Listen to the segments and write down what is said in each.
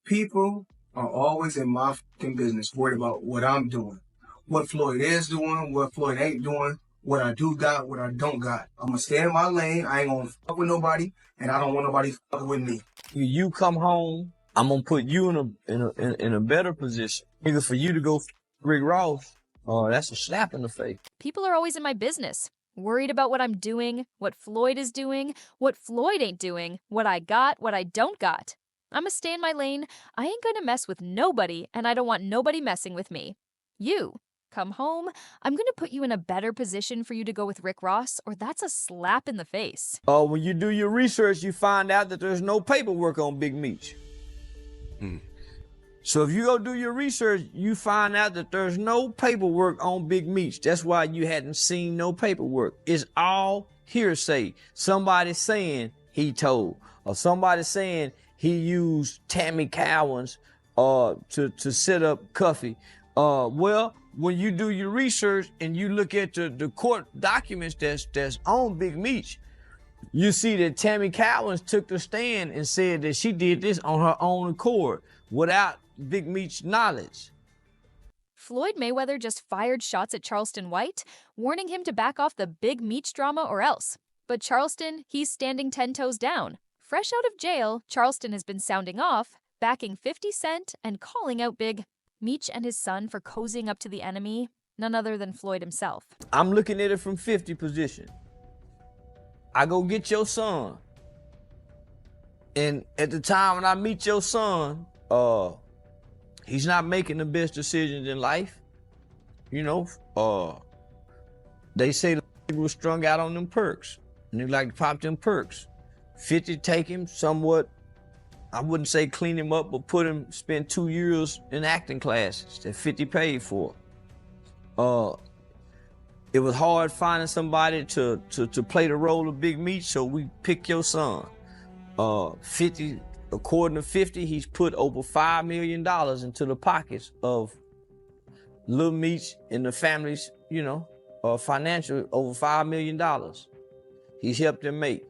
People are always in my fucking business, worried about what I'm doing, what Floyd is doing, what Floyd ain't doing, what I do got, what I don't got. I'm gonna stay in my lane. I ain't gonna fuck with nobody, and I don't want nobody fucking with me. You come home, I'm gonna put you in a better position. Either for you to go Rick Ross, that's a slap in the face. People are always in my business, worried about what I'm doing, what Floyd is doing, what Floyd ain't doing, what I got, what I don't got. I'ma stay in my lane. I ain't gonna mess with nobody, and I don't want nobody messing with me. You come home, I'm gonna put you in a better position for you to go with Rick Ross, or that's a slap in the face. When you do your research, you find out that there's no paperwork on Big Meech. So if you go do your research, you find out that there's no paperwork on Big Meech. That's why you hadn't seen no paperwork. It's all hearsay. Somebody saying he told, or somebody saying he used Tammy Cowan's to set up Cuffy. Well, when you do your research and you look at the court documents that's on Big Meech, you see that Tammy Cowans took the stand and said that she did this on her own accord without Big Meech's knowledge. Floyd Mayweather just fired shots at Charleston White, warning him to back off the Big Meech drama or else. But Charleston, he's standing 10 toes down. Fresh out of jail, Charleston has been sounding off, backing 50 Cent and calling out Big Meech and his son for cozying up to the enemy, none other than Floyd himself. I'm looking at it from 50 position. I go get your son. And at the time when I meet your son, he's not making the best decisions in life. You know, they say the was strung out on them perks. And they like to pop them perks. 50 take him somewhat, I wouldn't say clean him up, but spend 2 years in acting classes that 50 paid for. It was hard finding somebody to play the role of Big Meech, so we pick your son. 50, according to 50, he's put over $5 million into the pockets of Lil Meech and the family's, financial, over $5 million. He's helped them make.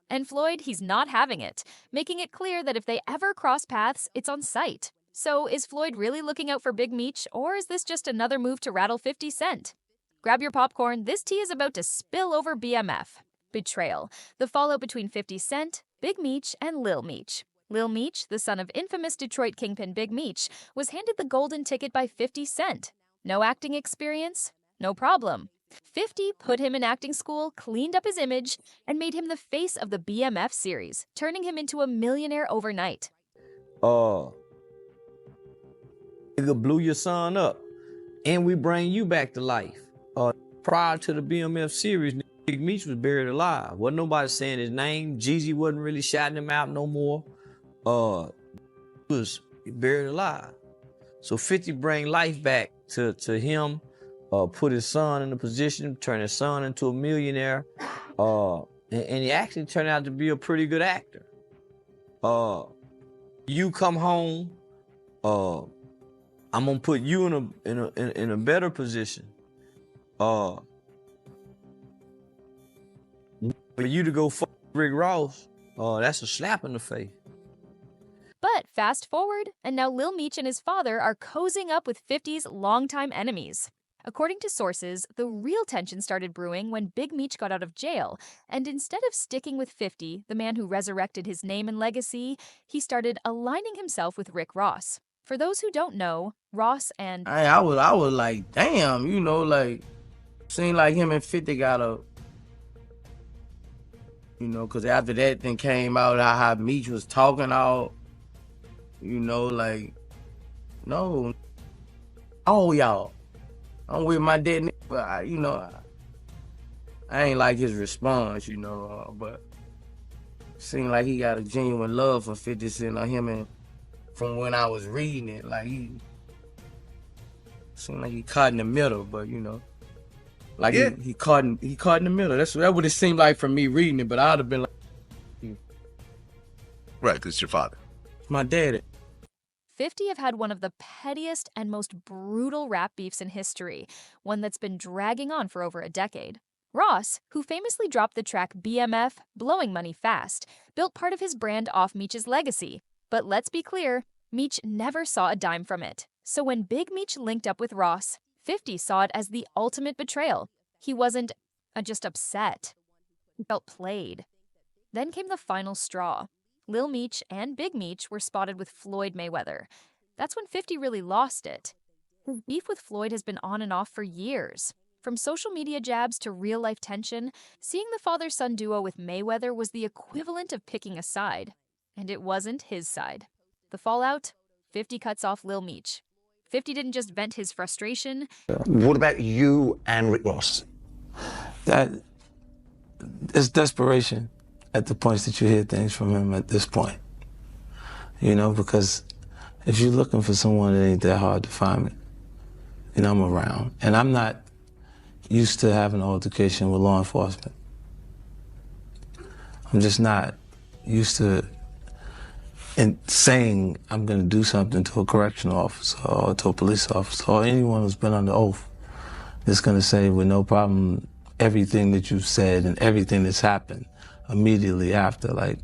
And Floyd, he's not having it, making it clear that if they ever cross paths, it's on sight. So is Floyd really looking out for Big Meech, or is this just another move to rattle 50 Cent? Grab your popcorn, this tea is about to spill over BMF. Betrayal, the fallout between 50 Cent, Big Meech, and Lil Meech. Lil Meech, the son of infamous Detroit kingpin Big Meech, was handed the golden ticket by 50 Cent. No acting experience? No problem. 50 put him in acting school, cleaned up his image, and made him the face of the BMF series, turning him into a millionaire overnight. Nigga blew your son up, and we bring you back to life. Prior to the BMF series, Big Meech was buried alive. Wasn't nobody saying his name. Jeezy wasn't really shouting him out no more. He was buried alive. So 50 bring life back to him. Put his son in a position, turn his son into a millionaire, and he actually turned out to be a pretty good actor. You come home, I'm gonna put you in a better position. For you to go fuck Rick Ross, that's a slap in the face. But fast forward, and now Lil Meech and his father are cozying up with 50's longtime enemies. According to sources, the real tension started brewing when Big Meech got out of jail, and instead of sticking with 50, the man who resurrected his name and legacy, he started aligning himself with Rick Ross. For those who don't know, Ross and... I was like, damn, seemed like him and 50 got a... because after that thing came out, how Meech was talking all, no. Oh, y'all. I'm with my dead nigga, but I ain't like his response, but seemed like he got a genuine love for 50 Cent on him, and from when I was reading it, like he seemed like he caught in the middle, but he caught in the middle. That's what it seemed like from me reading it, but I'd have been like, right, because it's your father. My daddy. 50 have had one of the pettiest and most brutal rap beefs in history, one that's been dragging on for over a decade. Ross, who famously dropped the track BMF, Blowing Money Fast, built part of his brand off Meech's legacy. But let's be clear, Meech never saw a dime from it. So when Big Meech linked up with Ross, 50 saw it as the ultimate betrayal. He wasn't just upset. He felt played. Then came the final straw. Lil Meech and Big Meech were spotted with Floyd Mayweather. That's when 50 really lost it. His beef with Floyd has been on and off for years. From social media jabs to real-life tension, seeing the father-son duo with Mayweather was the equivalent of picking a side. And it wasn't his side. The fallout? 50 cuts off Lil Meech. 50 didn't just vent his frustration. What about you and Rick Ross? That is desperation at the points that you hear things from him at this point. You know, because if you're looking for someone, it ain't that hard to find me. You know, I'm around. And I'm not used to having an altercation with law enforcement. I'm just not used to saying I'm going to do something to a correctional officer or to a police officer or anyone who's been under oath that's going to say with no problem everything that you've said and everything that's happened immediately after, like,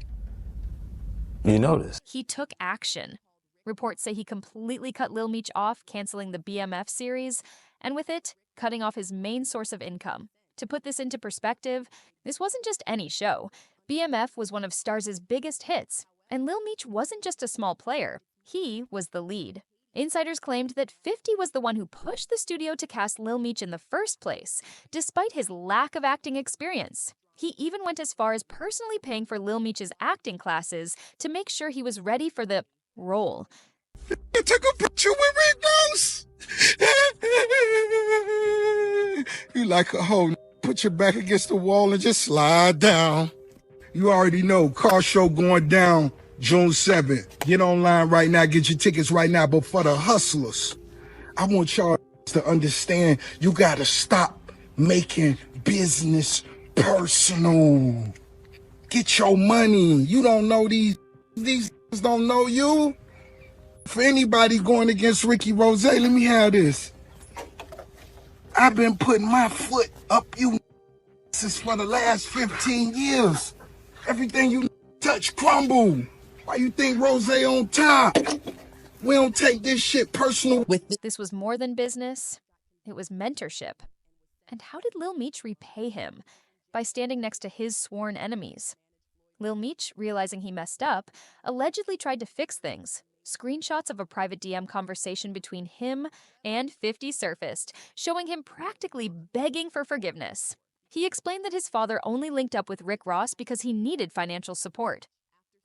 you notice. He took action. Reports say he completely cut Lil Meech off, canceling the BMF series, and with it, cutting off his main source of income. To put this into perspective, this wasn't just any show. BMF was one of Starz's biggest hits, and Lil Meech wasn't just a small player. He was the lead. Insiders claimed that 50 was the one who pushed the studio to cast Lil Meech in the first place, despite his lack of acting experience. He even went as far as personally paying for Lil Meech's acting classes to make sure he was ready for the role. You took a picture with Rick Ross. You like a hoe. Put your back against the wall and just slide down. You already know, car show going down June 7th. Get online right now, get your tickets right now. But for the hustlers, I want y'all to understand you gotta stop making business personal. Get your money. You don't know these don't know you. For anybody going against Ricky Rose, let me have this. I've been putting my foot up you since for the last 15 years. Everything you touch crumble. Why you think Rose on top? We don't take this shit personal. This was more than business. It was mentorship. And how did Lil Meech repay him? By standing next to his sworn enemies. Lil Meech, realizing he messed up, allegedly tried to fix things. Screenshots of a private DM conversation between him and 50 surfaced, showing him practically begging for forgiveness. He explained that his father only linked up with Rick Ross because he needed financial support.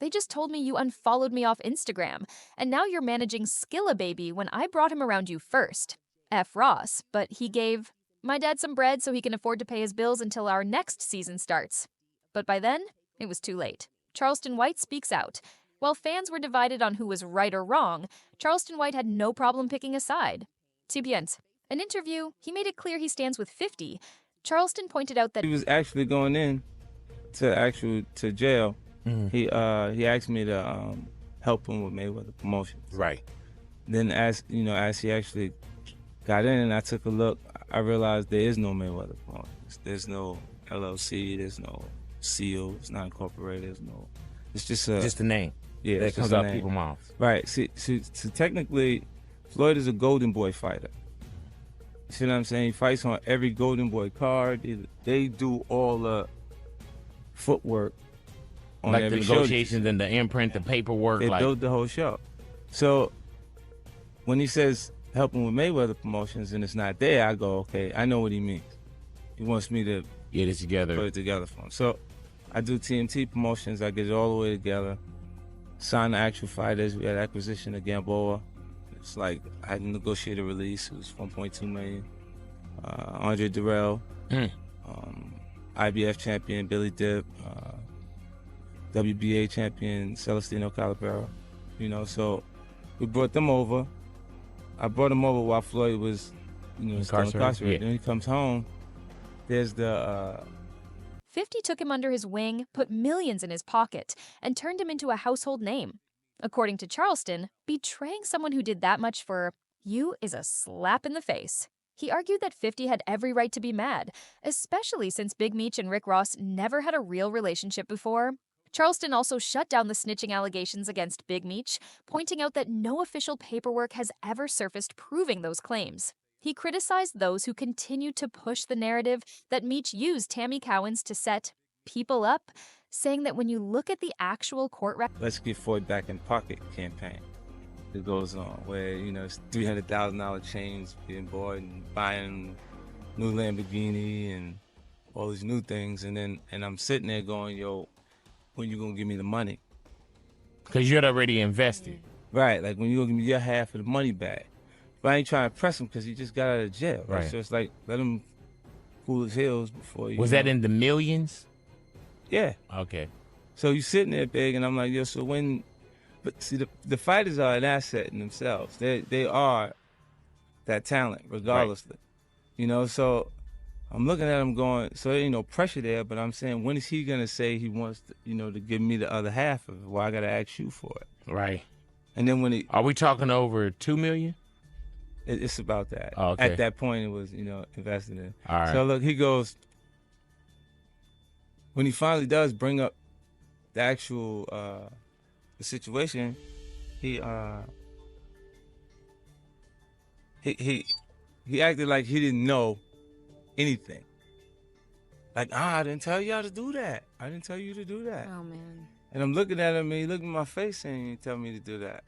They just told me you unfollowed me off Instagram, and now you're managing Skillababy when I brought him around you first. F. Ross, but he gave my dad some bread so he can afford to pay his bills until our next season starts. But by then, it was too late. Charleston White speaks out. While fans were divided on who was right or wrong, Charleston White had no problem picking a side. Siguiente. An interview, he made it clear he stands with 50. Charleston pointed out that he was actually going in to jail. He asked me to help him with Mayweather Promotions. Right. Then as he actually got in and I took a look, I realized there is no Mayweather Confronts. There's no LLC, there's no seal, it's not incorporated, it's just a name. Yeah, that comes out people's mouths. Right. See, technically, Floyd is a Golden Boy fighter. You see what I'm saying? He fights on every Golden Boy card. They do all the footwork on like every the show. negotiations and the imprint, the paperwork. They built the whole show. So when he says helping with Mayweather Promotions and it's not there, I go, okay, I know what he means. He wants me to get it together. Put it together for him. So I do TMT Promotions. I get it all the way together. Sign the actual fighters. We had acquisition of Gamboa. It's like I had to negotiate a release. It was 1.2 million. Andre Durrell, IBF champion Billy Dip, WBA champion Celestino Calabero. So we brought them over. I brought him over while Floyd was, still incarcerated. Then he comes home. There's the 50 took him under his wing, put millions in his pocket, and turned him into a household name. According to Charleston, betraying someone who did that much for you is a slap in the face. He argued that 50 had every right to be mad, especially since Big Meech and Rick Ross never had a real relationship before. Charleston also shut down the snitching allegations against Big Meech, pointing out that no official paperwork has ever surfaced proving those claims. He criticized those who continue to push the narrative that Meech used Tammy Cowens to set people up, saying that when you look at the actual court record, Let's Get Floyd Back in Pocket campaign that goes on, where, you know, it's $300,000 chains being bought and buying new Lamborghini and all these new things, and I'm sitting there going, yo, when you gonna give me the money? Because you'd already invested. Right, like when you gonna give me your half of the money back? But I ain't trying to press him because he just got out of jail. Right? So it's like, let him cool his heels before you. Was that in the millions? Yeah. Okay. So you sitting there big, and I'm like, yo, so when, but see, the fighters are an asset in themselves. They are that talent, regardlessly. Right. You know, so I'm looking at him going, so there ain't no pressure there, but I'm saying, when is he gonna say he wants to, you know, to give me the other half of it? Well, I gotta ask you for it. Right. And then when he, are we talking over $2 million? It's about that. Oh, okay. At that point, it was, you know, invested in. All right. So look, he goes, when he finally does bring up the actual the situation, he acted like he didn't know anything. Like, I didn't tell y'all to do that. I didn't tell you to do that. Oh, man. And I'm looking at him, and he looked in my face saying, you didn't tell me to do that.